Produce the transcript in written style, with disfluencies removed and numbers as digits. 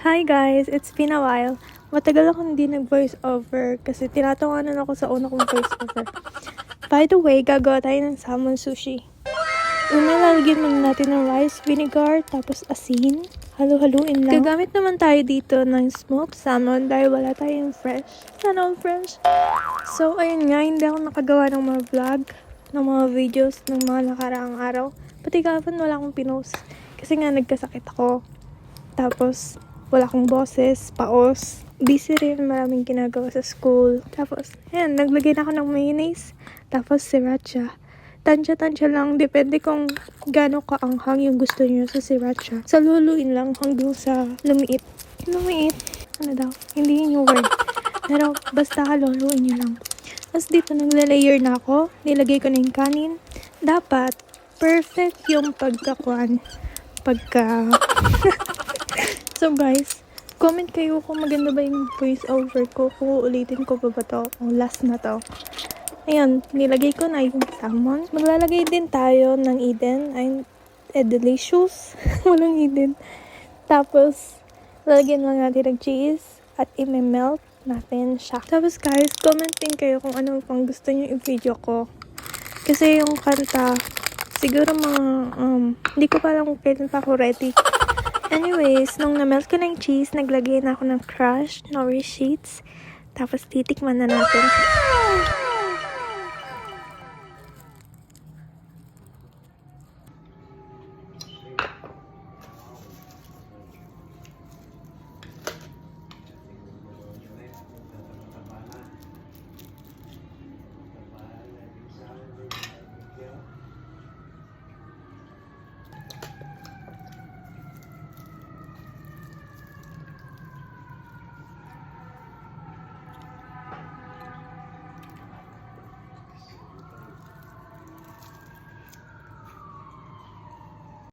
Hi guys, it's been a while. Matagal ako hindi nag-voice over kasi tinatawanan ako sa una kong voice over. By the way, gagawa tayo ng salmon sushi. Una, lalagyan muna natin ng rice, vinegar, tapos asin. Halu-haluin lang. Gagamit naman tayo dito ng smoked salmon dahil wala tayong fresh. Sana all fresh. So, ayun nga, hindi ako nakagawa ng mga vlog, ng mga videos, ng mga nakaraang araw. Pati kahapon wala akong pinost. Kasi nga nagkasakit ako. Tapos, wala akong boses, paos. Busy rin, maraming ginagawa sa school. Tapos, ayan, naglagay na ako ng mayonnaise. Tapos, sriracha. Tansya-tansya lang, depende kung gaano kaanghang yung gusto niyo sa sriracha. Sa luluin lang hanggang sa lumiit. Lumiit? Ano daw? Hindi yun yung word. Pero, basta luluin niyo lang. Tapos dito, nagle-layer na ako. Nilagay ko na yung kanin. Dapat, perfect yung pagkakuan. So guys, comment kayo kung maganda ba yung voice over ko. Kung uulitin ko pa ba to. O last na to. Ayan, nilagay ko na yung salmon. Maglalagay din tayo ng Eden. Ay, delicious. Walang Eden. Tapos, lalagyan lang natin ng cheese. At i-melt natin siya. Tapos guys, comment din kayo kung ano pang gusto nyo i-video ko. Kasi yung kanta, siguro mga, hindi ko pa alam kung kailan pa ako ready. Anyways, nung na-melt ko ng cheese, naglagay na ako ng crushed nori sheets. Tapos titikman na natin.